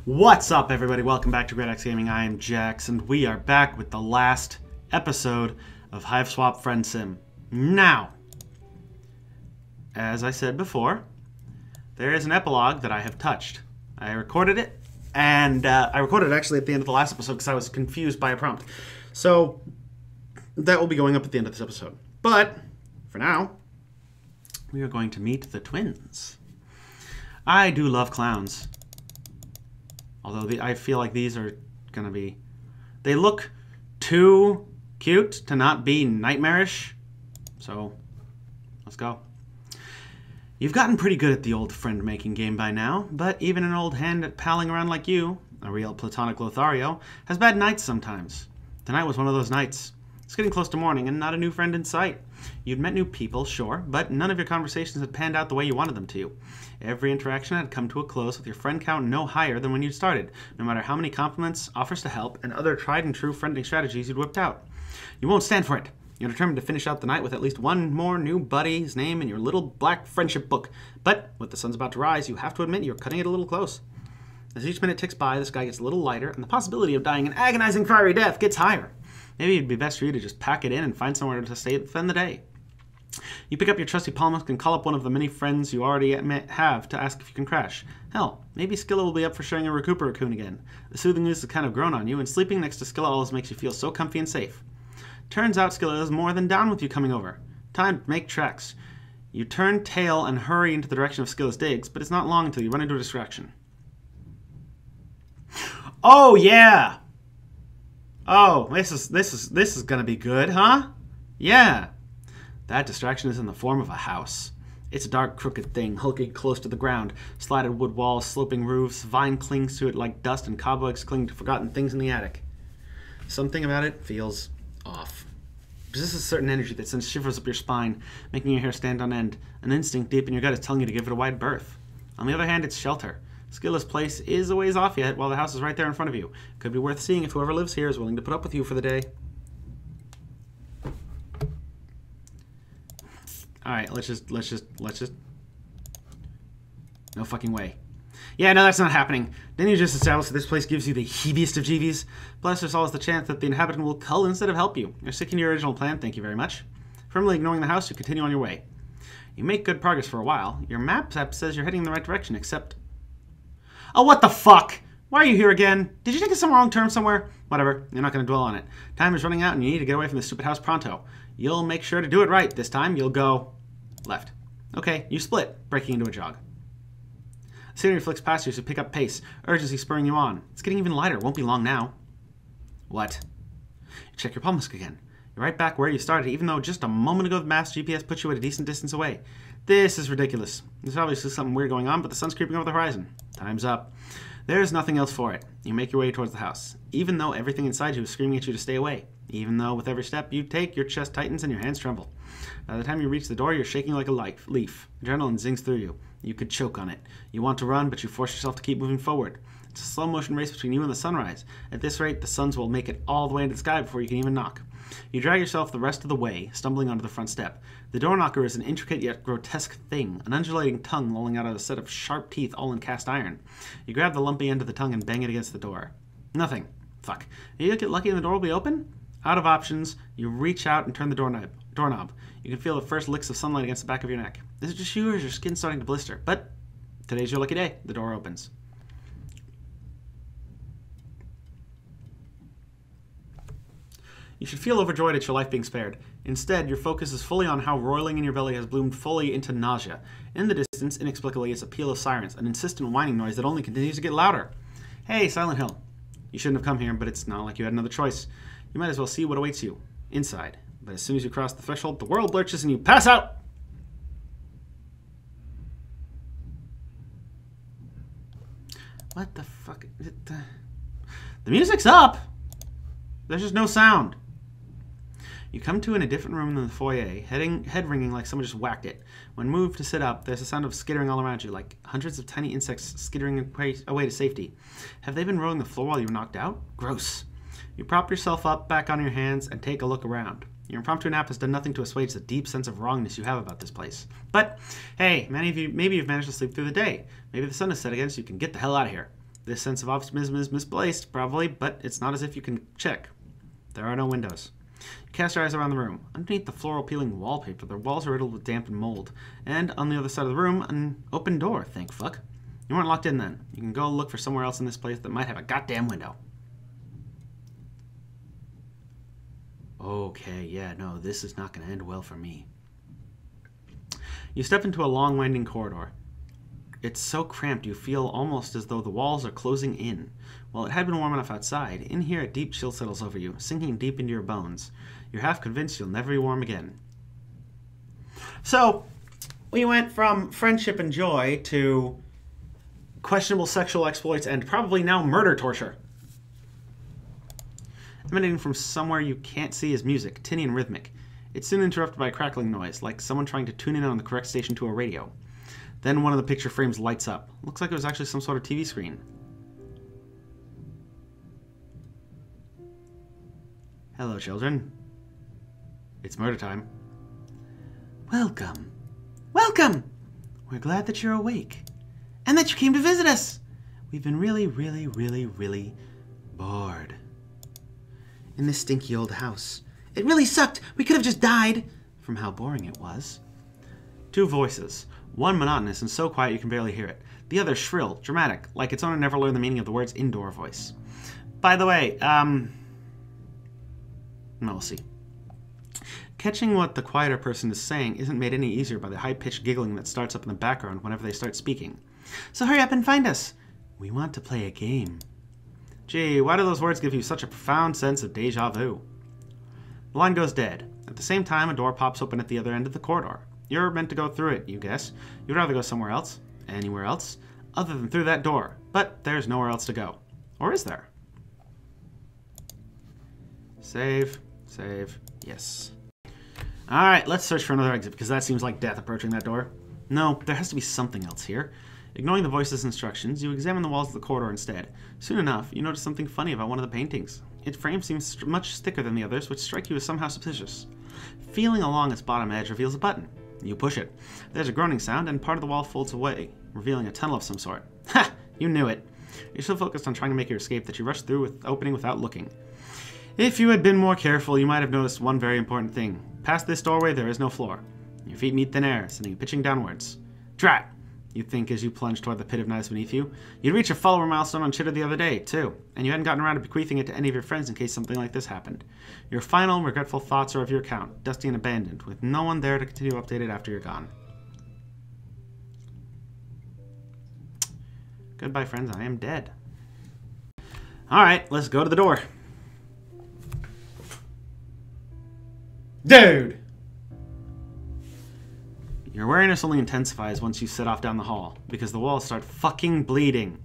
What's up, everybody? Welcome back to Greataxe Gaming. I am Jax, and we are back with the last episode of Hiveswap Friendsim. Now, as I said before, there is an epilogue that I have touched. I recorded it, and I recorded it actually at the end of the last episode because I was confused by a prompt. So, that will be going up at the end of this episode. But, for now, we are going to meet the twins. I do love clowns. Although I feel like these are going to be... They look too cute to not be nightmarish. So, let's go. You've gotten pretty good at the old friend-making game by now, but even an old hand at palling around like you, a real platonic Lothario, has bad nights sometimes. Tonight was one of those nights. It's getting close to morning and not a new friend in sight. You'd met new people, sure, but none of your conversations had panned out the way you wanted them to. Every interaction had come to a close with your friend count no higher than when you'd started, no matter how many compliments, offers to help, and other tried-and-true friending strategies you'd whipped out. You won't stand for it. You're determined to finish out the night with at least one more new buddy's name in your little black friendship book. But with the sun's about to rise, you have to admit you're cutting it a little close. As each minute ticks by, the sky gets a little lighter, and the possibility of dying an agonizing fiery death gets higher. Maybe it'd be best for you to just pack it in and find somewhere to stay and spend the day. You pick up your trusty palmist and call up one of the many friends you already have to ask if you can crash. Hell, maybe Skilla will be up for sharing a Recupera raccoon again. The soothing news has kind of grown on you, and sleeping next to Skilla always makes you feel so comfy and safe. Turns out Skilla is more than down with you coming over. Time to make tracks. You turn tail and hurry into the direction of Skilla's digs, but it's not long until you run into a distraction. Oh yeah! Oh, this is gonna be good, huh? Yeah. That distraction is in the form of a house. It's a dark, crooked thing, hulking close to the ground. Slatted wood walls, sloping roofs, vine clings to it like dust, and cobwebs cling to forgotten things in the attic. Something about it feels off. There's a certain energy that sends shivers up your spine, making your hair stand on end. An instinct deep in your gut is telling you to give it a wide berth. On the other hand, it's shelter. Skilla's place is a ways off yet, while the house is right there in front of you. Could be worth seeing if whoever lives here is willing to put up with you for the day. Alright, let's just... No fucking way. Yeah, no, that's not happening. Didn't you just establish that this place gives you the heaviest of jeebies? Plus, there's always the chance that the inhabitant will cull instead of help you. You're sticking to your original plan, thank you very much. Firmly ignoring the house, you continue on your way. You make good progress for a while. Your map app says you're heading in the right direction, except... Oh, what the fuck? Why are you here again? Did you take us some wrong turn somewhere? Whatever, you're not going to dwell on it. Time is running out and you need to get away from this stupid house pronto. You'll make sure to do it right this time. You'll go left. Okay, you split, breaking into a jog. Scenery flicks past you as you pick up pace, urgency spurring you on. It's getting even lighter, won't be long now. What? You check your palmist again. You're right back where you started, even though just a moment ago the mass GPS put you at a decent distance away. This is ridiculous. There's obviously something weird going on, but the sun's creeping over the horizon. Time's up. There's nothing else for it. You make your way towards the house, even though everything inside you is screaming at you to stay away. Even though with every step you take, your chest tightens and your hands tremble. By the time you reach the door, you're shaking like a leaf. Adrenaline zings through you. You could choke on it. You want to run, but you force yourself to keep moving forward. It's a slow-motion race between you and the sunrise. At this rate, the suns will make it all the way into the sky before you can even knock. You drag yourself the rest of the way, stumbling onto the front step. The door knocker is an intricate yet grotesque thing, an undulating tongue lolling out of a set of sharp teeth all in cast iron. You grab the lumpy end of the tongue and bang it against the door. Nothing. Fuck. You get lucky and the door will be open? Out of options, you reach out and turn the doorknob. You can feel the first licks of sunlight against the back of your neck. Is it just you or is your skin starting to blister? But today's your lucky day. The door opens. You should feel overjoyed at your life being spared. Instead, your focus is fully on how roiling in your belly has bloomed fully into nausea. In the distance, inexplicably, is a peal of sirens, an insistent whining noise that only continues to get louder. Hey, Silent Hill. You shouldn't have come here, but it's not like you had another choice. You might as well see what awaits you inside. But as soon as you cross the threshold, the world lurches and you pass out! What the fuck? The music's up! There's just no sound. You come to in a different room than the foyer, head ringing like someone just whacked it. When moved to sit up, there's a sound of skittering all around you, like hundreds of tiny insects skittering away to safety. Have they been rolling the floor while you were knocked out? Gross. You prop yourself up back on your hands and take a look around. Your impromptu nap has done nothing to assuage the deep sense of wrongness you have about this place. But, hey, maybe you've managed to sleep through the day. Maybe the sun has set again so you can get the hell out of here. This sense of optimism is misplaced, probably, but it's not as if you can check. There are no windows. You cast your eyes around the room. Underneath the floral-peeling wallpaper, the walls are riddled with damp and mold. And on the other side of the room, an open door, thank fuck. You weren't locked in then. You can go look for somewhere else in this place that might have a goddamn window. Okay, yeah, no, this is not going to end well for me. You step into a long, winding corridor. It's so cramped you feel almost as though the walls are closing in. While it had been warm enough outside, in here a deep chill settles over you, sinking deep into your bones. You're half convinced you'll never be warm again. So, we went from friendship and joy to questionable sexual exploits and probably now murder torture. Emanating from somewhere you can't see is music, tinny and rhythmic. It's soon interrupted by a crackling noise, like someone trying to tune in on the correct station to a radio. Then one of the picture frames lights up. Looks like it was actually some sort of TV screen. Hello, children. It's murder time. Welcome. Welcome! We're glad that you're awake. And that you came to visit us. We've been really bored in this stinky old house. It really sucked. We could have just died from how boring it was. Two voices. One monotonous and so quiet you can barely hear it. The other shrill, dramatic, like its owner never learned the meaning of the words indoor voice. By the way, we'll see. Catching what the quieter person is saying isn't made any easier by the high-pitched giggling that starts up in the background whenever they start speaking. So hurry up and find us. We want to play a game. Gee, why do those words give you such a profound sense of deja vu? The line goes dead. At the same time, a door pops open at the other end of the corridor. You're meant to go through it, you guess. You'd rather go somewhere else, anywhere else, other than through that door. But there's nowhere else to go. Or is there? Save, yes. Alright, let's search for another exit, because that seems like death approaching that door. No, there has to be something else here. Ignoring the voice's instructions, you examine the walls of the corridor instead. Soon enough, you notice something funny about one of the paintings. Its frame seems much thicker than the others, which strike you as somehow suspicious. Feeling along its bottom edge reveals a button. You push it. There's a groaning sound, and part of the wall folds away, revealing a tunnel of some sort. Ha! You knew it. You're so focused on trying to make your escape that you rush through with opening without looking. If you had been more careful, you might have noticed one very important thing. Past this doorway, there is no floor. Your feet meet thin air, sending you pitching downwards. Drat! You think as you plunge toward the pit of knives beneath you. You'd reach a follower milestone on Chitter the other day, too, and you hadn't gotten around to bequeathing it to any of your friends in case something like this happened. Your final, regretful thoughts are of your account, dusty and abandoned, with no one there to continue updated after you're gone. Goodbye, friends, I am dead. Alright, let's go to the door. Dude! Your wariness only intensifies once you set off down the hall, because the walls start fucking bleeding.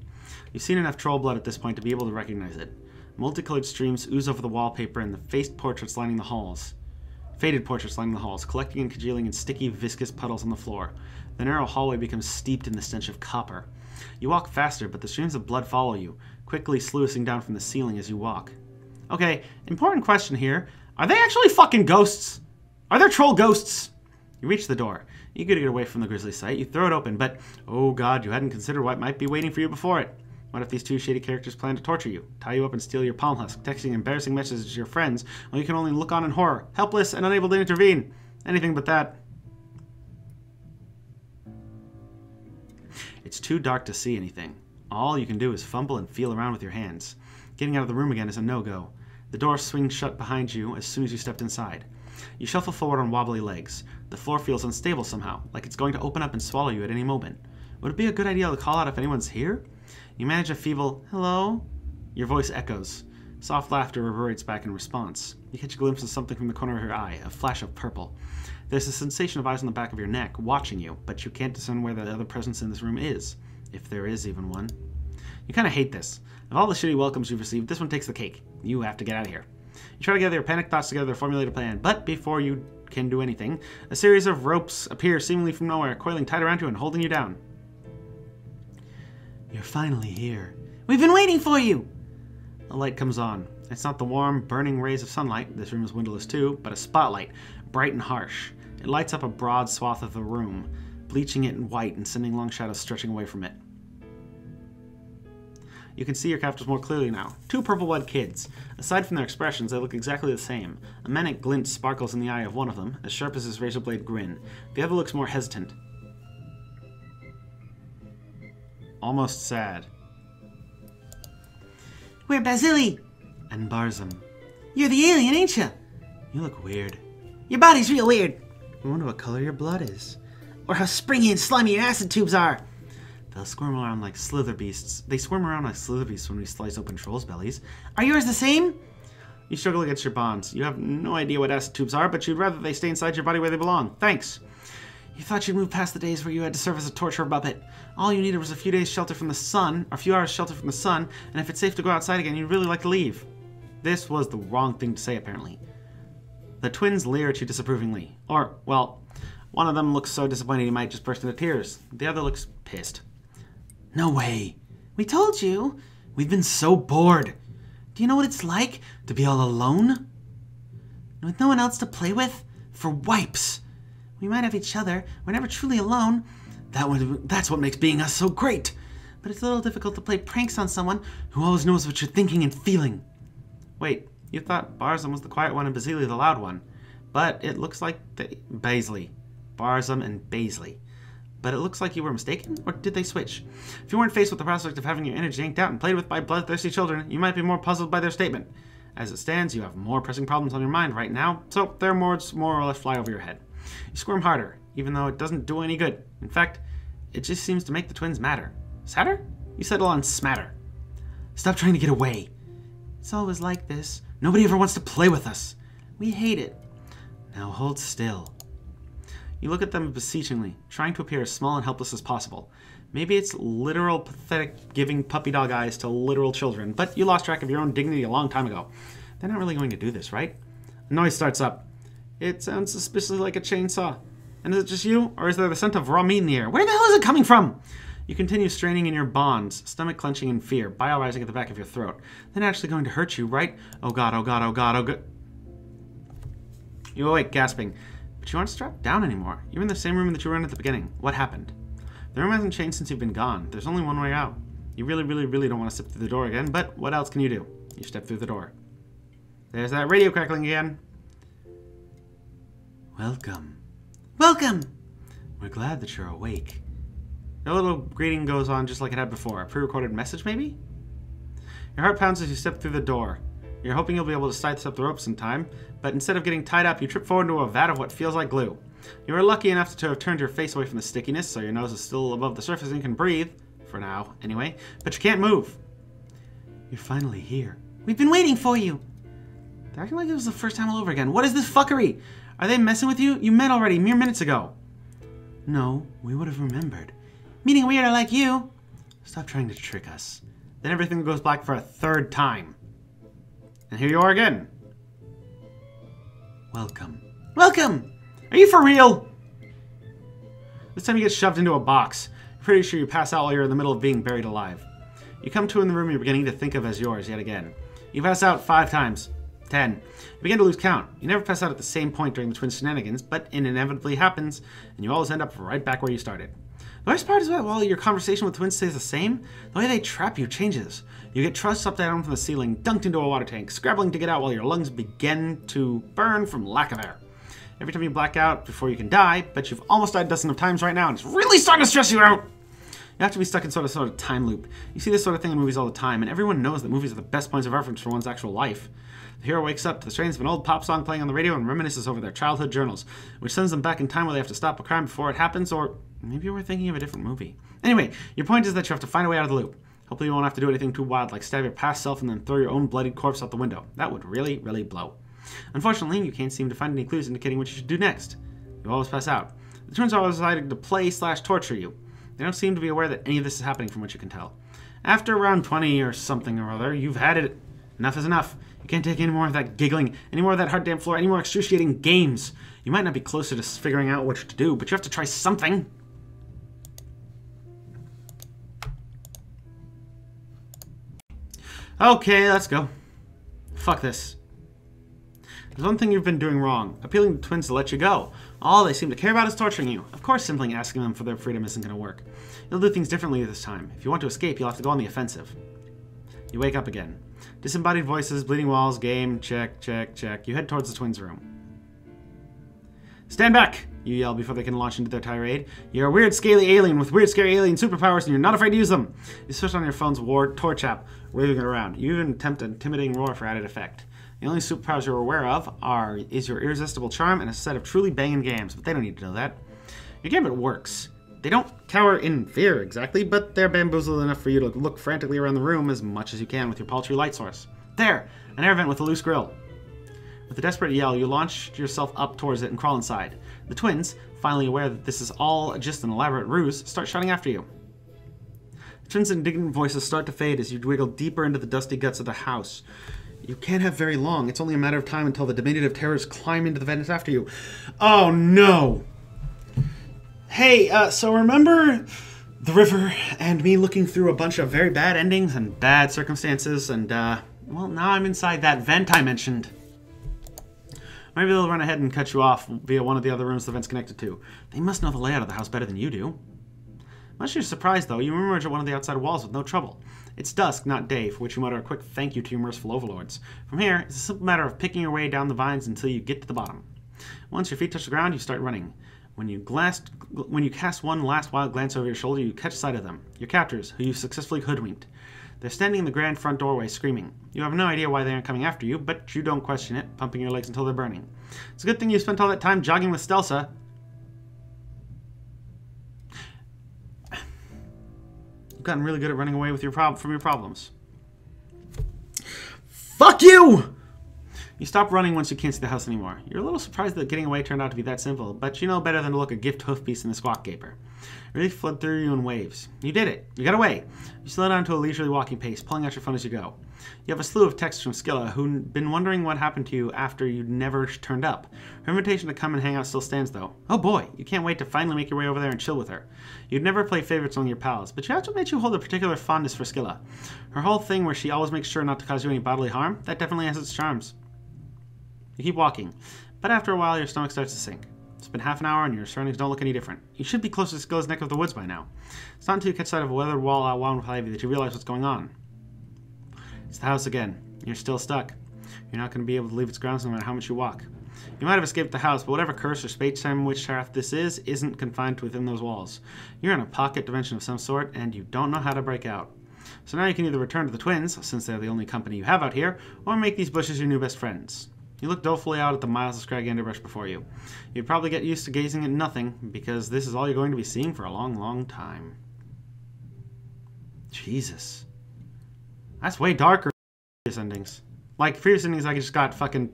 You've seen enough troll blood at this point to be able to recognize it. Multicolored streams ooze over the wallpaper and the faded portraits lining the halls, collecting and congealing in sticky, viscous puddles on the floor. The narrow hallway becomes steeped in the stench of copper. You walk faster, but the streams of blood follow you, quickly sluicing down from the ceiling as you walk. Okay, important question here. Are they actually fucking ghosts? Are there troll ghosts? You reach the door. Eager to get away from the grisly sight, you throw it open, but, oh god, you hadn't considered what might be waiting for you before it. What if these two shady characters plan to torture you, tie you up and steal your palm husk, texting embarrassing messages to your friends, while you can only look on in horror, helpless and unable to intervene? Anything but that. It's too dark to see anything. All you can do is fumble and feel around with your hands. Getting out of the room again is a no-go. The door swings shut behind you as soon as you stepped inside. You shuffle forward on wobbly legs. The floor feels unstable somehow, like it's going to open up and swallow you at any moment. Would it be a good idea to call out if anyone's here? You manage a feeble, hello? Your voice echoes. Soft laughter reverberates back in response. You catch a glimpse of something from the corner of your eye, a flash of purple. There's a sensation of eyes on the back of your neck, watching you, but you can't discern where the other presence in this room is, if there is even one. You kind of hate this. Of all the shitty welcomes you've received, this one takes the cake. You have to get out of here. You try to gather your panicked thoughts together to formulate a plan, but before you can do anything, a series of ropes appear seemingly from nowhere, coiling tight around you and holding you down. You're finally here. We've been waiting for you! A light comes on. It's not the warm, burning rays of sunlight, this room is windowless too, but a spotlight, bright and harsh. It lights up a broad swath of the room, bleaching it in white and sending long shadows stretching away from it. You can see your captors more clearly now. 2 purple-blood kids. Aside from their expressions, they look exactly the same. A manic glint sparkles in the eye of one of them, as sharp as his razor blade grin. The other looks more hesitant. Almost sad. We're Basili! And Barzum. You're the alien, ain't ya? You look weird. Your body's real weird. I wonder what color your blood is. Or how springy and slimy your acid tubes are. They'll squirm around like slither beasts. They squirm around like slither beasts when we slice open trolls' bellies. Are yours the same? You struggle against your bonds. You have no idea what acid tubes are, but you'd rather they stay inside your body where they belong. Thanks. You thought you'd move past the days where you had to serve as a torture puppet. All you needed was a few days shelter from the sun, or a few hours shelter from the sun, and if it's safe to go outside again, you'd really like to leave. This was the wrong thing to say, apparently. The twins leer at you disapprovingly. Or, well, one of them looks so disappointed he might just burst into tears. The other looks pissed. No way. We told you. We've been so bored. Do you know what it's like to be all alone? With no one else to play with? For wipes. We might have each other. We're never truly alone. That's what makes being us so great. But it's a little difficult to play pranks on someone who always knows what you're thinking and feeling. Wait, you thought Barzum was the quiet one and Basili the loud one. But it looks like Baisley. Barzum and Baisley. But it looks like you were mistaken? Or did they switch? If you weren't faced with the prospect of having your energy yanked out and played with by bloodthirsty children, you might be more puzzled by their statement. As it stands, you have more pressing problems on your mind right now, so their words more or less fly over your head. You squirm harder, even though it doesn't do any good. In fact, it just seems to make the twins madder. Sadder? You settle on smatter. Stop trying to get away. It's always like this. Nobody ever wants to play with us. We hate it. Now hold still. You look at them beseechingly, trying to appear as small and helpless as possible. Maybe it's literal pathetic giving puppy dog eyes to literal children, but you lost track of your own dignity a long time ago. They're not really going to do this, right? A noise starts up. It sounds suspiciously like a chainsaw. And is it just you, or is there the scent of raw meat in the air? Where the hell is it coming from? You continue straining in your bonds, stomach clenching in fear, bile rising at the back of your throat. They're not actually going to hurt you, right? Oh god, oh god, oh god, oh god. You awake, gasping. But you aren't strapped down anymore. You're in the same room that you were in at the beginning. What happened? The room hasn't changed since you've been gone. There's only one way out. You really don't want to step through the door again, but what else can you do? You step through the door. There's that radio crackling again. Welcome. Welcome! We're glad that you're awake. A little greeting goes on just like it had before. A pre-recorded message, maybe? Your heart pounds as you step through the door. You're hoping you'll be able to side up the ropes in time, but instead of getting tied up, you trip forward into a vat of what feels like glue. You are lucky enough to have turned your face away from the stickiness, so your nose is still above the surface and you can breathe. For now, anyway. But you can't move. You're finally here. We've been waiting for you. They're acting like it was the first time all over again. What is this fuckery? Are they messing with you? You met already, mere minutes ago. No, we would have remembered. Meeting a weirdo like you. Stop trying to trick us. Then everything goes black for a third time. And here you are again. Welcome. Welcome! Are you for real? This time you get shoved into a box. You're pretty sure you pass out while you're in the middle of being buried alive. You come to in the room you're beginning to think of as yours yet again. You pass out 5 times. 10. You begin to lose count. You never pass out at the same point during the twin shenanigans, but it inevitably happens, and you always end up right back where you started. The worst part is that while your conversation with twins stays the same, the way they trap you changes. You get trussed up down from the ceiling, dunked into a water tank, scrabbling to get out while your lungs begin to burn from lack of air. Every time you black out before you can die, but you've almost died a dozen of times right now, and it's really starting to stress you out! You have to be stuck in sort of time loop. You see this sort of thing in movies all the time, and everyone knows that movies are the best points of reference for one's actual life. The hero wakes up to the strains of an old pop song playing on the radio and reminisces over their childhood journals, which sends them back in time where they have to stop a crime before it happens, or maybe you were thinking of a different movie. Anyway, your point is that you have to find a way out of the loop. Hopefully you won't have to do anything too wild like stab your past self and then throw your own bloodied corpse out the window. That would really blow. Unfortunately, you can't seem to find any clues indicating what you should do next. You always pass out. The twins are always deciding to play/torture you. They don't seem to be aware that any of this is happening from what you can tell. After around 20 or something or other, you've had it. Enough is enough. You can't take any more of that giggling, any more of that hard damn floor, any more excruciating games. You might not be closer to figuring out what to do, but you have to try something. Okay, let's go. Fuck this. There's one thing you've been doing wrong, appealing to twins to let you go. All they seem to care about is torturing you. Of course, simply asking them for their freedom isn't going to work. You'll do things differently this time. If you want to escape, you'll have to go on the offensive. You wake up again. Disembodied voices, bleeding walls, game, check, check, check. You head towards the twins' room. Stand back! You yell before they can launch into their tirade. You're a weird, scaly alien with weird, scary alien superpowers, and you're not afraid to use them. You switch on your phone's torch app, waving it around. You even attempt an intimidating roar for added effect. The only superpowers you're aware of is your irresistible charm and a set of truly banging games, but they don't need to know that. Your gambit works. They don't cower in fear exactly, but they're bamboozled enough for you to look frantically around the room as much as you can with your paltry light source. There! An air vent with a loose grill. With a desperate yell, you launch yourself up towards it and crawl inside. The twins, finally aware that this is all just an elaborate ruse, start shouting after you. The twins' indignant voices start to fade as you wiggle deeper into the dusty guts of the house. You can't have very long. It's only a matter of time until the diminutive terrors climb into the vents after you. Oh no! Hey, so remember the river and me looking through a bunch of very bad endings and bad circumstances and, well, now I'm inside that vent I mentioned. Maybe they'll run ahead and cut you off via one of the other rooms the vent's connected to. They must know the layout of the house better than you do. Much to your surprise, though, you emerge at one of the outside walls with no trouble. It's dusk, not day, for which you mutter a quick thank you to your merciful overlords. From here, it's a simple matter of picking your way down the vines until you get to the bottom. Once your feet touch the ground, you start running. When you cast one last wild glance over your shoulder, you catch sight of them, your captors, who you've successfully hoodwinked. They're standing in the grand front doorway, screaming. You have no idea why they aren't coming after you, but you don't question it, pumping your legs until they're burning. It's a good thing you spent all that time jogging with Stelsa. You've gotten really good at running away with from your problems. Fuck you! You stop running once you can't see the house anymore. You're a little surprised that getting away turned out to be that simple, but you know better than to look a gift hoofpiece in the squawk gaper. It really flowed through you in waves. You did it. You got away. You slowed down to a leisurely walking pace, pulling out your phone as you go. You have a slew of texts from Skilla, who'd been wondering what happened to you after you never turned up. Her invitation to come and hang out still stands, though. Oh boy, you can't wait to finally make your way over there and chill with her. You'd never play favorites among your pals, but you have to admit you hold a particular fondness for Skilla. Her whole thing where she always makes sure not to cause you any bodily harm, that definitely has its charms. You keep walking, but after a while your stomach starts to sink. It's been half an hour and your surroundings don't look any different. You should be close to Skilla's neck of the woods by now. It's not until you catch sight of a weathered wall outwound with ivy that you realize what's going on. It's the house again. You're still stuck. You're not going to be able to leave its grounds no matter how much you walk. You might have escaped the house, but whatever curse or space-time witchcraft this is, isn't confined to within those walls. You're in a pocket dimension of some sort, and you don't know how to break out. So now you can either return to the twins, since they're the only company you have out here, or make these bushes your new best friends. You look dolefully out at the miles of scraggy underbrush before you. You'd probably get used to gazing at nothing, because this is all you're going to be seeing for a long, long time. Jesus. That's way darker than previous endings. Like, previous endings I just got fucking,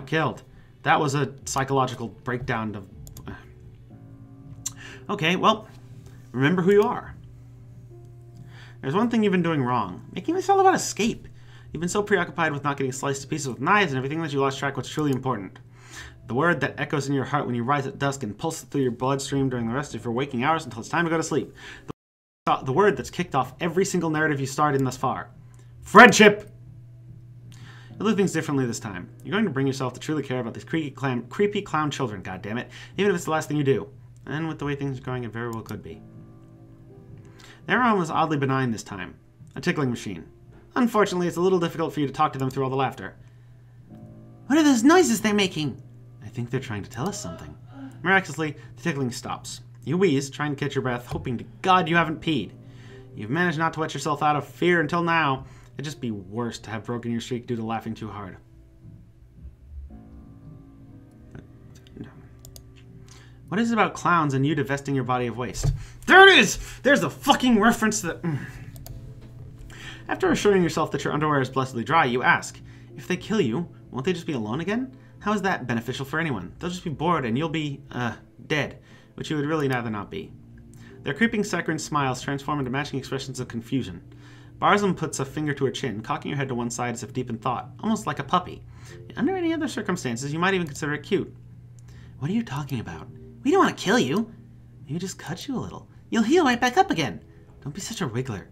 killed. That was a psychological breakdown of... Okay, well, remember who you are. There's one thing you've been doing wrong. Making this all about escape. You've been so preoccupied with not getting sliced to pieces with knives and everything that you lost track of what's truly important. The word that echoes in your heart when you rise at dusk and pulses through your bloodstream during the rest of your waking hours until it's time to go to sleep. The word that's kicked off every single narrative you started in thus far. Friendship! You'll do things differently this time. You're going to bring yourself to truly care about these creepy clown children, goddammit, even if it's the last thing you do. And with the way things are going, it very well could be. Their room was oddly benign this time. A tickling machine. Unfortunately, it's a little difficult for you to talk to them through all the laughter. What are those noises they're making? I think they're trying to tell us something. Miraculously, the tickling stops. You wheeze, trying to catch your breath, hoping to God you haven't peed. You've managed not to wet yourself out of fear until now. It'd just be worse to have broken your streak due to laughing too hard. What is it about clowns and you divesting your body of waste? There it is! There's the fucking reference to the... After assuring yourself that your underwear is blessedly dry, you ask, if they kill you, won't they just be alone again? How is that beneficial for anyone? They'll just be bored and you'll be, dead, which you would really rather not be. Their creeping saccharine smiles transform into matching expressions of confusion. Barzum puts a finger to her chin, cocking her head to one side as if deep in thought, almost like a puppy. Under any other circumstances, you might even consider it cute. What are you talking about? We don't want to kill you. Maybe just cut you a little. You'll heal right back up again. Don't be such a wriggler.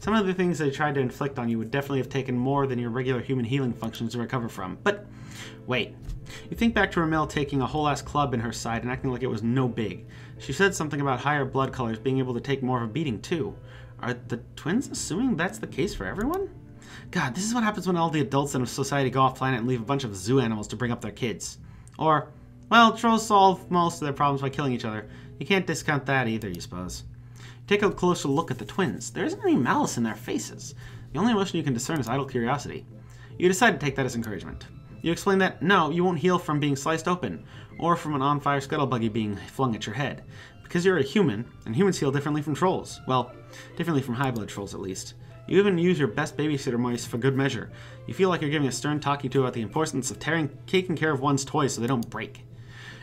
Some of the things they tried to inflict on you would definitely have taken more than your regular human healing functions to recover from. But, wait. You think back to Ramil taking a whole-ass club in her side and acting like it was no big. She said something about higher blood colors being able to take more of a beating, too. Are the twins assuming that's the case for everyone? God, this is what happens when all the adults in a society go off planet and leave a bunch of zoo animals to bring up their kids. Or, well, trolls solve most of their problems by killing each other. You can't discount that either, you suppose. Take a closer look at the twins. There isn't any malice in their faces. The only emotion you can discern is idle curiosity. You decide to take that as encouragement. You explain that, no, you won't heal from being sliced open, or from an on-fire scuttlebuggy being flung at your head. Because you're a human, and humans heal differently from trolls. Well, differently from high-blood trolls, at least. You even use your best babysitter mice for good measure. You feel like you're giving a stern talking to about the importance of taking care of one's toys so they don't break.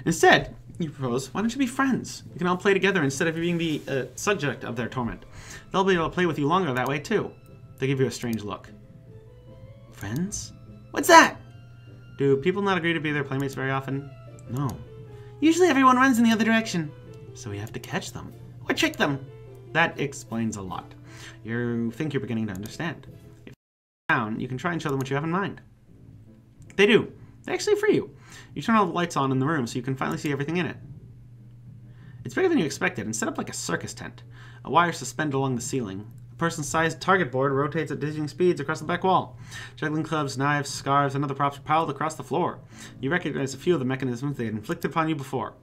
Instead, you propose, why don't you be friends? You can all play together instead of being the subject of their torment. They'll be able to play with you longer that way, too. They give you a strange look. Friends? What's that? Do people not agree to be their playmates very often? No. Usually everyone runs in the other direction. So we have to catch them. Or trick them. That explains a lot. You think you're beginning to understand. If you're down, you can try and show them what you have in mind. They do. They actually free you. You turn all the lights on in the room so you can finally see everything in it. It's bigger than you expected and set up like a circus tent. A wire suspended along the ceiling. A person-sized target board rotates at dizzying speeds across the back wall. Juggling clubs, knives, scarves, and other props are piled across the floor. You recognize a few of the mechanisms they had inflicted upon you before.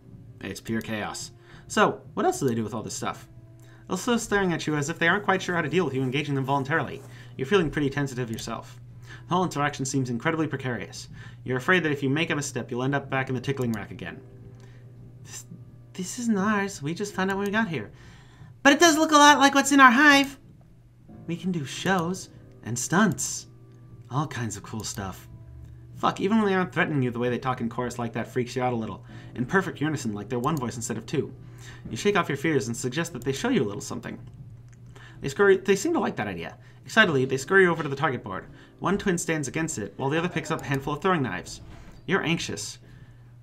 It's pure chaos. So, what else do they do with all this stuff? They're still staring at you as if they aren't quite sure how to deal with you engaging them voluntarily. You're feeling pretty tentative yourself. The whole interaction seems incredibly precarious. You're afraid that if you make a misstep, you'll end up back in the tickling rack again. This isn't ours. We just found out when we got here. But it does look a lot like what's in our hive. We can do shows and stunts. All kinds of cool stuff. Fuck, even when they aren't threatening you, the way they talk in chorus like that freaks you out a little. In perfect unison, like they're one voice instead of two. You shake off your fears and suggest that they show you a little something. They seem to like that idea. Excitedly, they scurry over to the target board. One twin stands against it, while the other picks up a handful of throwing knives. You're anxious.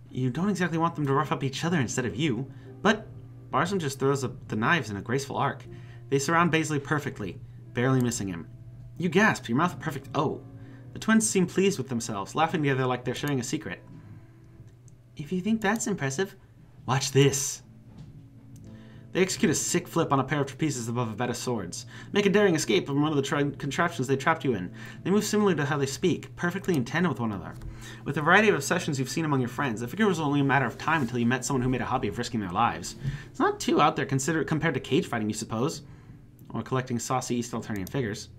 You don't exactly want them to rough up each other instead of you, but Barsum just throws the knives in a graceful arc. They surround Baisley perfectly, barely missing him. You gasp, your mouth a perfect O. The twins seem pleased with themselves, laughing together like they're sharing a secret. If you think that's impressive, watch this. They execute a sick flip on a pair of trapezes above a bed of swords. Make a daring escape from one of the contraptions they trapped you in. They move similarly to how they speak, perfectly in tandem with one another. With the variety of obsessions you've seen among your friends, I figure it was only a matter of time until you met someone who made a hobby of risking their lives. It's not too out there compared to cage fighting, you suppose. Or collecting saucy East Alternian figures.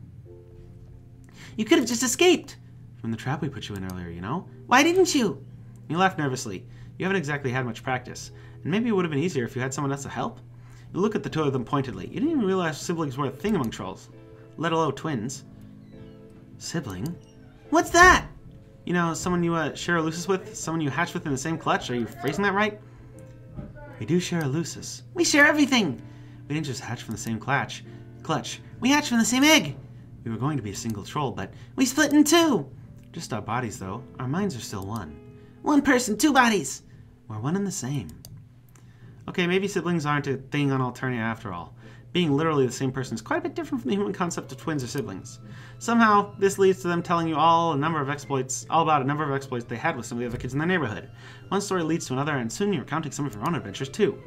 You could have just escaped! From the trap we put you in earlier, you know? Why didn't you? You laugh nervously. You haven't exactly had much practice. And maybe it would have been easier if you had someone else to help. You look at the two of them pointedly. You didn't even realize siblings were a thing among trolls, let alone twins. Sibling? What's that? You know, someone you share a lucis with? Someone you hatch with in the same clutch? Are you phrasing that right? We do share a lucis. We share everything! We didn't just hatch from the same clutch. We hatched from the same egg! We were going to be a single troll, but we split in two! Just our bodies, though. Our minds are still one. One person, two bodies! We're one and the same. Okay, maybe siblings aren't a thing on Alternia after all. Being literally the same person is quite a bit different from the human concept of twins or siblings. Somehow, this leads to them telling you all about a number of exploits they had with some of the other kids in their neighborhood. One story leads to another, and soon you're recounting some of your own adventures too.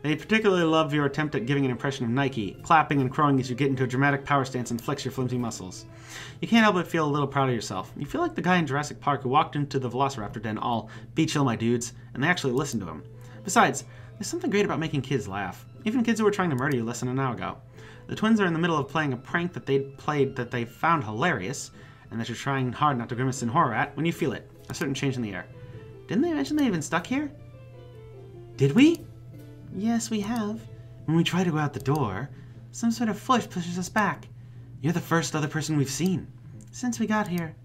They particularly love your attempt at giving an impression of Nike, clapping and crowing as you get into a dramatic power stance and flex your flimsy muscles. You can't help but feel a little proud of yourself. You feel like the guy in Jurassic Park who walked into the Velociraptor den all, "Be chill, my dudes," and they actually listened to him. Besides, there's something great about making kids laugh. Even kids who were trying to murder you less than an hour ago. The twins are in the middle of playing a prank that they'd played that they found hilarious, and that you're trying hard not to grimace in horror at when you feel it. A certain change in the air. Didn't they mention they'd been stuck here? Did we? Yes, we have. When we try to go out the door, some sort of force pushes us back. You're the first other person we've seen since we got here.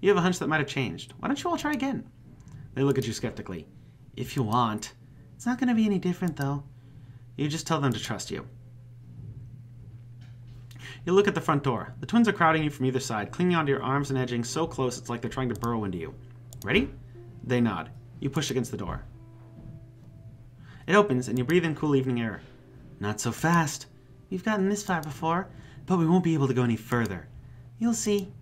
You have a hunch that might have changed. Why don't you all try again? They look at you skeptically. If you want. It's not going to be any different, though. You just tell them to trust you. You look at the front door. The twins are crowding you from either side, clinging onto your arms and edging so close it's like they're trying to burrow into you. Ready? They nod. You push against the door. It opens, and you breathe in cool evening air. Not so fast. We've gotten this far before, but we won't be able to go any further. You'll see.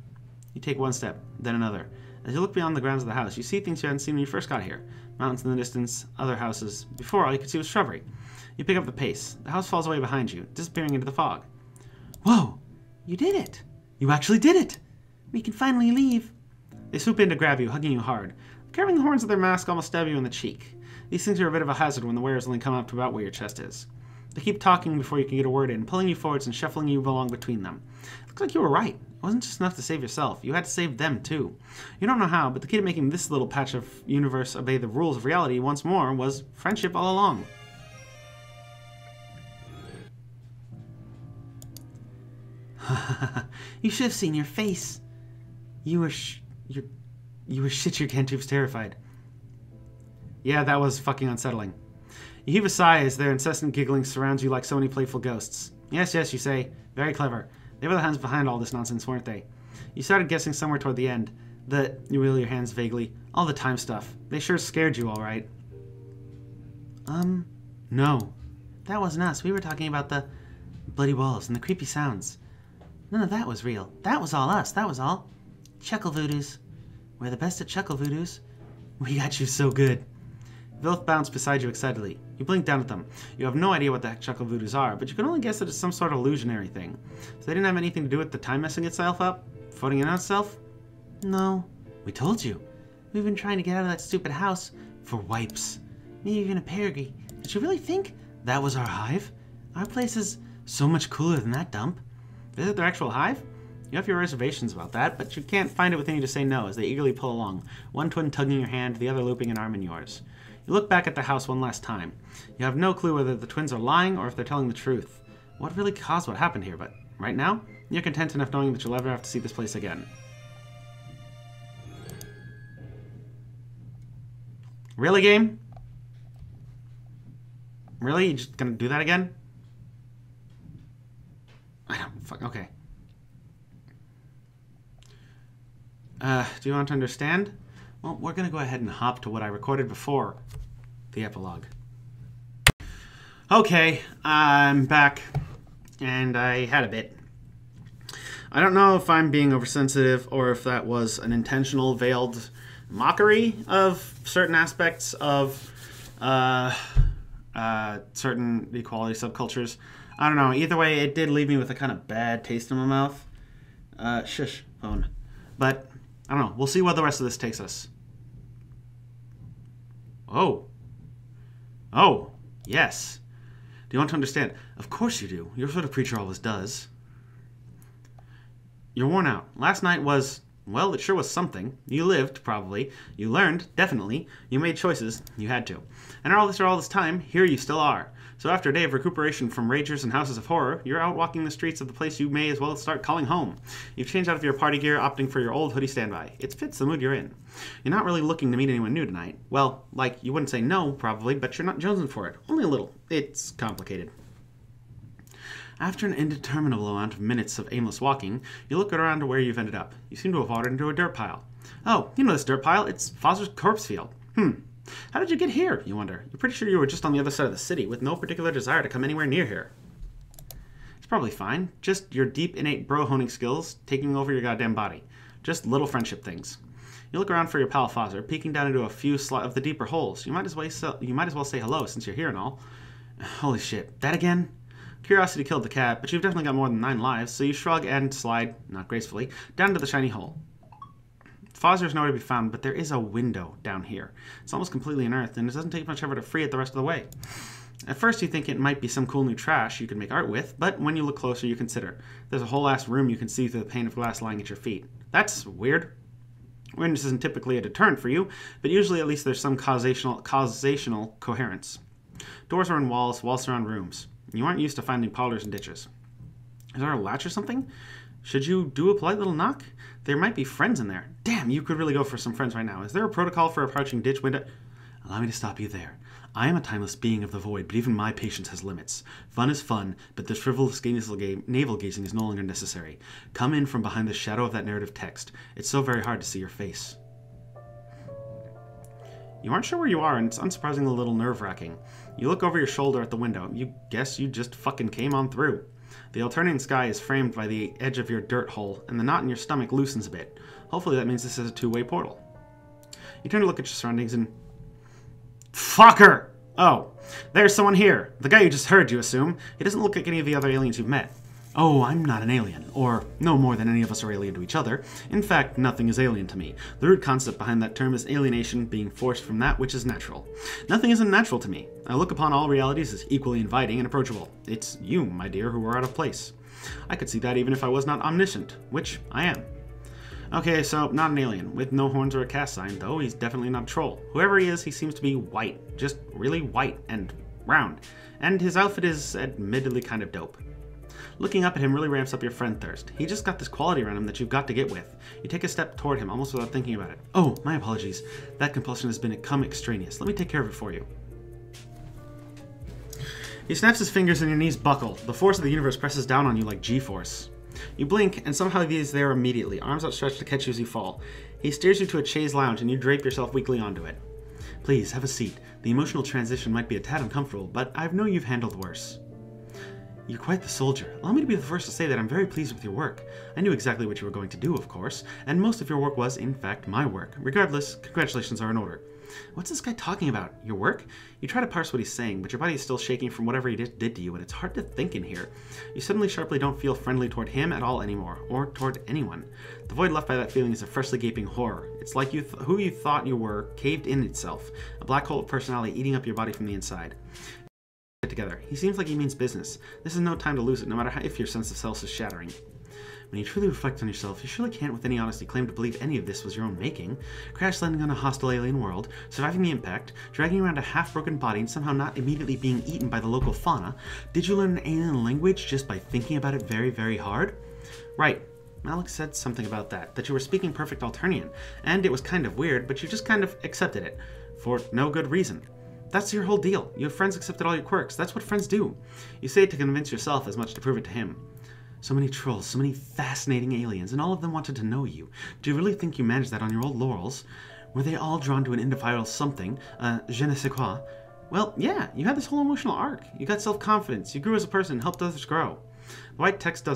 You take one step, then another. As you look beyond the grounds of the house, you see things you hadn't seen when you first got here. Mountains in the distance, other houses. Before, all you could see was shrubbery. You pick up the pace. The house falls away behind you, disappearing into the fog. Whoa! You did it! You actually did it! We can finally leave. They swoop in to grab you, hugging you hard. Carving the horns of their mask almost stab you in the cheek. These things are a bit of a hazard when the wearers only come up to about where your chest is. They keep talking before you can get a word in, pulling you forwards and shuffling you along between them. Looks like you were right. It wasn't just enough to save yourself. You had to save them, too. You don't know how, but the key to making this little patch of universe obey the rules of reality once more was friendship all along. You should have seen your face. You were shit your Cantube's terrified. Yeah, that was fucking unsettling. You heave a sigh as their incessant giggling surrounds you like so many playful ghosts. Yes, yes, you say. Very clever. They were the hands behind all this nonsense, weren't they? You started guessing somewhere toward the end. You wheel your hands vaguely. All the time stuff. They sure scared you, all right. No. That wasn't us. We were talking about the bloody walls and the creepy sounds. None of that was real. That was all us. That was all. Chuckle voodoos. We're the best at chuckle voodoos. We got you so good. Vilf bounced beside you excitedly. You blink down at them. You have no idea what the heck chuckle voodoos are, but you can only guess that it's some sort of illusionary thing. So they didn't have anything to do with the time messing itself up? Floating in on itself? No. We told you. We've been trying to get out of that stupid house for wipes. Maybe even a perigee. Did you really think that was our hive? Our place is so much cooler than that dump. Is it their actual hive? You have your reservations about that, but you can't find it within you to say no as they eagerly pull along, one twin tugging your hand, the other looping an arm in yours. You look back at the house one last time. You have no clue whether the twins are lying or if they're telling the truth. What really caused what happened here, but right now, you're content enough knowing that you'll never have to see this place again. Really, game? Really? You just gonna do that again? I don't fuck. Okay. Do you want to understand? Well, we're gonna go ahead and hop to what I recorded before the epilogue. Okay, I'm back, and I had a bit. I don't know if I'm being oversensitive or if that was an intentional veiled mockery of certain aspects of certain equality subcultures. I don't know. Either way, it did leave me with a kind of bad taste in my mouth. Shush, phone. But, I don't know. We'll see where the rest of this takes us. Oh. Oh, yes. Do you want to understand? Of course you do. Your sort of preacher always does. You're worn out. Last night was, well, it sure was something. You lived, probably. You learned, definitely. You made choices. You had to. And all this time, here you still are. So after a day of recuperation from ragers and houses of horror, you're out walking the streets of the place you may as well start calling home. You've changed out of your party gear, opting for your old hoodie standby. It fits the mood you're in. You're not really looking to meet anyone new tonight. Well, like, you wouldn't say no, probably, but you're not jonesing for it. Only a little. It's complicated. After an indeterminable amount of minutes of aimless walking, you look around to where you've ended up. You seem to have wandered into a dirt pile. Oh, you know this dirt pile. It's Foster's corpse field. How did you get here, you wonder? You're pretty sure you were just on the other side of the city, with no particular desire to come anywhere near here. It's probably fine. Just your deep, innate bro-honing skills taking over your goddamn body. Just little friendship things. You look around for your pal Foster, peeking down into a few of the deeper holes. You might as well say hello since you're here and all. Holy shit. That again? Curiosity killed the cat, but you've definitely got more than 9 lives, so you shrug and slide, not gracefully, down to the shiny hole. Fozer's nowhere to be found, but there is a window down here. It's almost completely unearthed, and it doesn't take much effort to free it the rest of the way. At first you think it might be some cool new trash you can make art with, but when you look closer you consider. There's a whole ass room you can see through the pane of glass lying at your feet. That's weird. Weirdness isn't typically a deterrent for you, but usually at least there's some causational coherence. Doors are in walls surround rooms. You aren't used to finding parlors and ditches. Is there a latch or something? Should you do a polite little knock? There might be friends in there. Damn, you could really go for some friends right now. Is there a protocol for approaching ditch window? Allow me to stop you there. I am a timeless being of the void, but even my patience has limits. Fun is fun, but this frivolous navel-gazing is no longer necessary. Come in from behind the shadow of that narrative text. It's so very hard to see your face. You aren't sure where you are, and it's unsurprisingly a little nerve-wracking. You look over your shoulder at the window. You guess you just fucking came on through. The alternating sky is framed by the edge of your dirt hole, and the knot in your stomach loosens a bit. Hopefully that means this is a two-way portal. You turn to look at your surroundings and... Fucker! Oh, there's someone here. The guy you just heard, you assume. He doesn't look like any of the other aliens you've met. Oh, I'm not an alien, or no more than any of us are alien to each other. In fact, nothing is alien to me. The root concept behind that term is alienation, being forced from that which is natural. Nothing is unnatural to me. I look upon all realities as equally inviting and approachable. It's you, my dear, who are out of place. I could see that even if I was not omniscient, which I am. Okay, so not an alien, with no horns or a cast sign, though he's definitely not a troll. Whoever he is, he seems to be white, just really white and round, and his outfit is admittedly kind of dope. Looking up at him really ramps up your friend thirst. He just got this quality around him that you've got to get with. You take a step toward him, almost without thinking about it. Oh, my apologies. That compulsion has become extraneous. Let me take care of it for you. He snaps his fingers and your knees buckle. The force of the universe presses down on you like G-force. You blink, and somehow he is there immediately, arms outstretched to catch you as you fall. He steers you to a chaise lounge, and you drape yourself weakly onto it. Please, have a seat. The emotional transition might be a tad uncomfortable, but I know you've handled worse. You're quite the soldier. Allow me to be the first to say that I'm very pleased with your work. I knew exactly what you were going to do, of course, and most of your work was, in fact, my work. Regardless, congratulations are in order. What's this guy talking about? Your work? You try to parse what he's saying, but your body is still shaking from whatever he did to you, and it's hard to think in here. You suddenly sharply don't feel friendly toward him at all anymore, or toward anyone. The void left by that feeling is a freshly gaping horror. It's like who you thought you were caved in itself, a black hole of personality eating up your body from the inside. Together. He seems like he means business. This is no time to lose it, no matter if your sense of self is shattering. When you truly reflect on yourself, you surely can't with any honesty claim to believe any of this was your own making. Crash landing on a hostile alien world, surviving the impact, dragging around a half-broken body and somehow not immediately being eaten by the local fauna. Did you learn an alien language just by thinking about it very, very hard? Right. Malik said something about that you were speaking perfect Alternian, and it was kind of weird, but you just kind of accepted it. For no good reason. That's your whole deal. You have friends accepted all your quirks. That's what friends do. You say it to convince yourself as much to prove it to him. So many trolls, so many fascinating aliens, and all of them wanted to know you. Do you really think you managed that on your old laurels? Were they all drawn to an indefinable something, je ne sais quoi? Well, yeah, you had this whole emotional arc. You got self-confidence, you grew as a person, helped others grow. The white text guy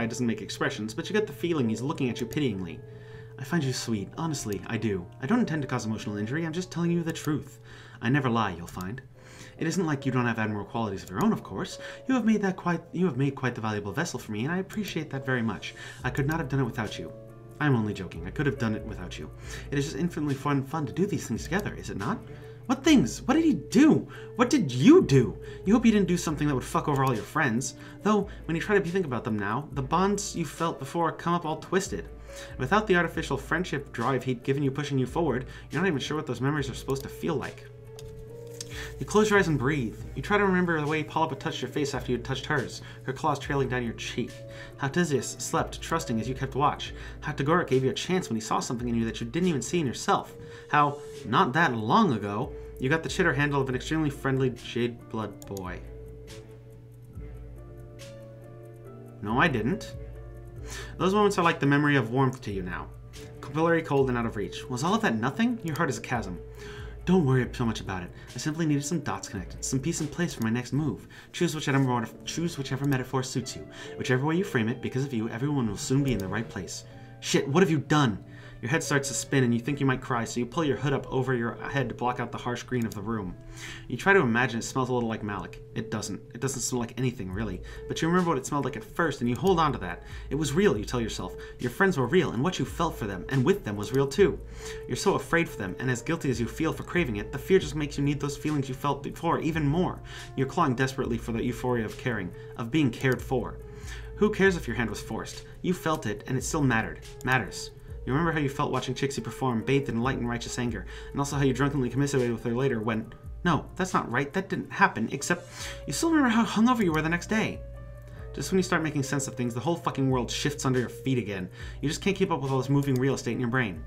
doesn't make expressions, but you get the feeling he's looking at you pityingly. I find you sweet, honestly, I do. I don't intend to cause emotional injury, I'm just telling you the truth. I never lie, you'll find. It isn't like you don't have admirable qualities of your own, of course. You have made quite the valuable vessel for me, and I appreciate that very much. I could not have done it without you. I'm only joking. I could have done it without you. It is just infinitely fun to do these things together, is it not? What things? What did he do? What did you do? You hope you didn't do something that would fuck over all your friends. Though, when you try to think about them now, the bonds you felt before come up all twisted. Without the artificial friendship drive he'd given you pushing you forward, you're not even sure what those memories are supposed to feel like. You close your eyes and breathe. You try to remember the way Polypa touched your face after you had touched hers, her claws trailing down your cheek. How Theseus slept, trusting as you kept watch. How Tagorak gave you a chance when he saw something in you that you didn't even see in yourself. How, not that long ago, you got the chitter handle of an extremely friendly jade blood boy. No, I didn't. Those moments are like the memory of warmth to you now. Capillary, cold, and out of reach. Was all of that nothing? Your heart is a chasm. Don't worry so much about it. I simply needed some dots connected, some piece in place for my next move. Choose whichever metaphor suits you. Whichever way you frame it, because of you, everyone will soon be in the right place. Shit, what have you done? Your head starts to spin and you think you might cry, so you pull your hood up over your head to block out the harsh green of the room. You try to imagine it smells a little like Malik. It doesn't. It doesn't smell like anything, really. But you remember what it smelled like at first, and you hold on to that. It was real, you tell yourself. Your friends were real, and what you felt for them, and with them, was real too. You're so afraid for them, and as guilty as you feel for craving it, the fear just makes you need those feelings you felt before even more. You're clawing desperately for the euphoria of caring, of being cared for. Who cares if your hand was forced? You felt it, and it still matters. You remember how you felt watching Chixie perform, bathed in light and righteous anger, and also how you drunkenly commiserated with her later when... No, that's not right, that didn't happen, except you still remember how hungover you were the next day. Just when you start making sense of things, the whole fucking world shifts under your feet again. You just can't keep up with all this moving real estate in your brain.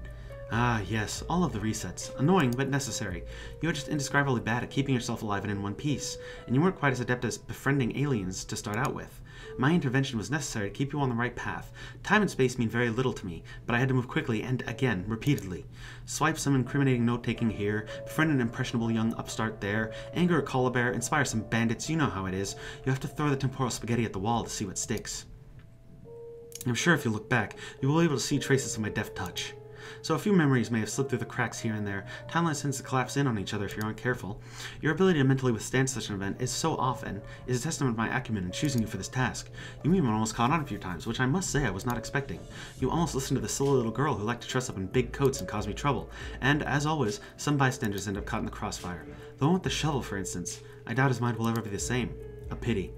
Ah, yes, all of the resets. Annoying, but necessary. You are just indescribably bad at keeping yourself alive and in one piece, and you weren't quite as adept as befriending aliens to start out with. My intervention was necessary to keep you on the right path. Time and space mean very little to me, but I had to move quickly and, again, repeatedly. Swipe some incriminating note-taking here, befriend an impressionable young upstart there, anger a koala-bear, inspire some bandits, you know how it is. You have to throw the temporal spaghetti at the wall to see what sticks. I'm sure if you look back, you will be able to see traces of my deft touch. so a few memories may have slipped through the cracks here and there. Timelines tends to collapse in on each other if you aren't careful. Your ability to mentally withstand such an event is so often is a testament to my acumen in choosing you for this task. You even almost caught on a few times, which I must say I was not expecting. You almost listened to the silly little girl who liked to dress up in big coats and cause me trouble. And, as always, some bystanders end up caught in the crossfire. The one with the shovel, for instance. I doubt his mind will ever be the same. A pity.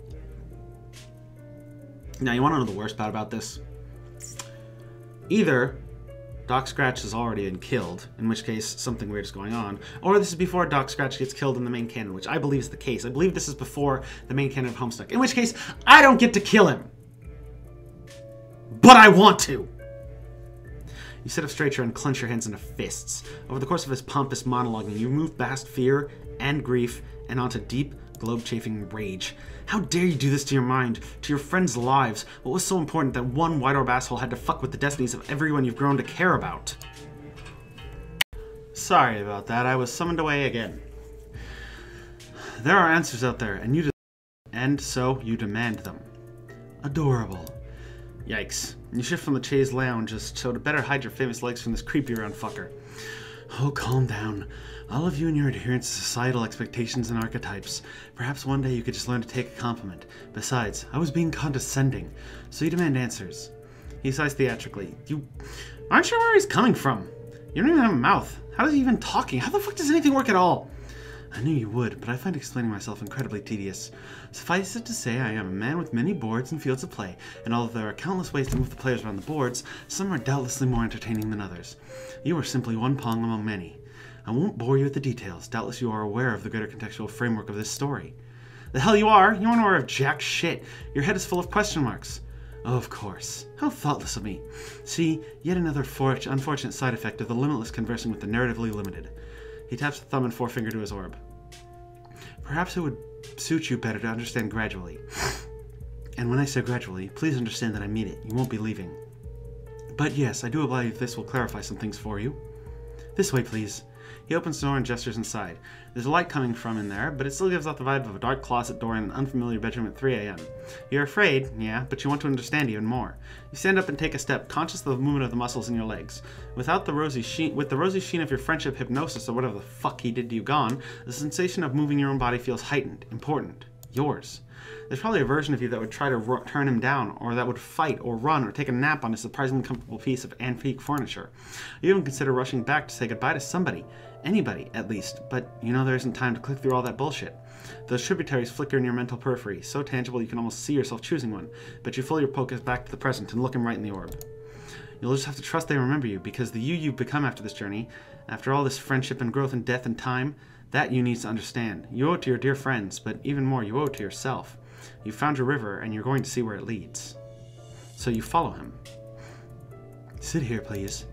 Now, you want to know the worst part about this? Either Doc Scratch has already been killed, in which case something weird is going on, or this is before Doc Scratch gets killed in the main canon, which I believe is the case. I believe this is before the main canon of Homestuck, in which case I don't get to kill him. But I want to! You sit up straighter and clench your hands into fists. Over the course of his pompous monologuing, you move past fear and grief and onto deep, globe-chafing rage. How dare you do this to your mind, to your friends' lives? What was so important that one white orb asshole had to fuck with the destinies of everyone you've grown to care about? Sorry about that, I was summoned away again. There are answers out there, and so you demand them. Adorable. Yikes. You shift from the chaise lounge just so to better hide your famous legs from this creepy round fucker. Oh, calm down. All of you and your adherence to societal expectations and archetypes. Perhaps one day you could just learn to take a compliment. Besides, I was being condescending, so you demand answers. He sighs theatrically. You aren't sure where he's coming from. You don't even have a mouth. How is he even talking? How the fuck does anything work at all? I knew you would, but I find explaining myself incredibly tedious. Suffice it to say, I am a man with many boards and fields of play, and although there are countless ways to move the players around the boards, some are doubtlessly more entertaining than others. You are simply one pawn among many. I won't bore you with the details. Doubtless you are aware of the greater contextual framework of this story. The hell you are? You aren't aware of jack shit. Your head is full of question marks. Oh, of course. How thoughtless of me. See, yet another unfortunate side effect of the limitless conversing with the narratively limited. He taps the thumb and forefinger to his orb. Perhaps it would suit you better to understand gradually. And when I say gradually, please understand that I mean it. You won't be leaving. But yes, I do believe this will clarify some things for you. This way, please. He opens the door and gestures inside. There's a light coming from in there, but it still gives off the vibe of a dark closet door in an unfamiliar bedroom at 3 a.m. You're afraid, yeah, but you want to understand even more. You stand up and take a step, conscious of the movement of the muscles in your legs. With the rosy sheen of your friendship hypnosis or whatever the fuck he did to you gone, the sensation of moving your own body feels heightened, important, yours. There's probably a version of you that would try to turn him down, or that would fight, or run, or take a nap on a surprisingly comfortable piece of antique furniture. You even consider rushing back to say goodbye to somebody. Anybody, at least. But you know there isn't time to click through all that bullshit. Those tributaries flicker in your mental periphery, so tangible you can almost see yourself choosing one, but you pull your focus back to the present and look him right in the orb. You'll just have to trust they remember you, because the you've become after this journey, after all this friendship and growth and death and time, that you need to understand. You owe it to your dear friends, but even more, you owe it to yourself. You found your river, and you're going to see where it leads. So you follow him. Sit here, please.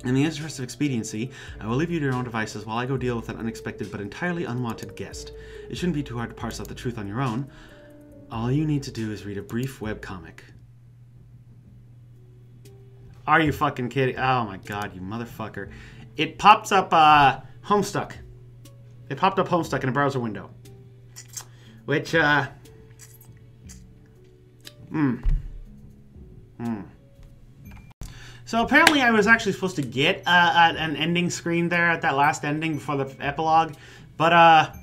In the interest of expediency, I will leave you to your own devices while I go deal with an unexpected but entirely unwanted guest. It shouldn't be too hard to parse out the truth on your own. All you need to do is read a brief webcomic. Are you fucking kidding? Oh my god, you motherfucker. It pops up, Homestuck. It popped up Homestuck in a browser window. Which, So apparently I was actually supposed to get an ending screen there at that last ending before the epilogue, but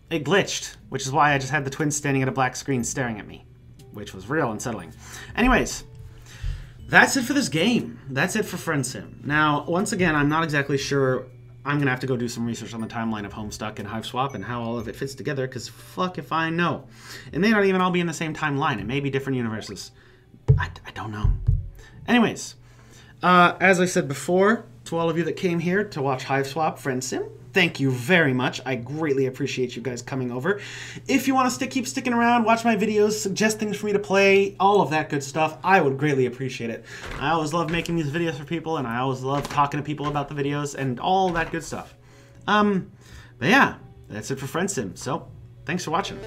it glitched, which is why I just had the twins standing at a black screen staring at me, which was real unsettling. Anyways, that's it for this game. That's it for Friendsim. Now, once again, I'm not exactly sure. I'm going to have to go do some research on the timeline of Homestuck and Hiveswap and how all of it fits together, because fuck if I know. It may not even all be in the same timeline. It may be different universes. I don't know. Anyways, as I said before, to all of you that came here to watch Hiveswap Friendsim, thank you very much. I greatly appreciate you guys coming over. If you want to keep sticking around, watch my videos, suggest things for me to play, all of that good stuff, I would greatly appreciate it. I always love making these videos for people, and I always love talking to people about the videos and all that good stuff. But yeah, that's it for Friendsim, so thanks for watching.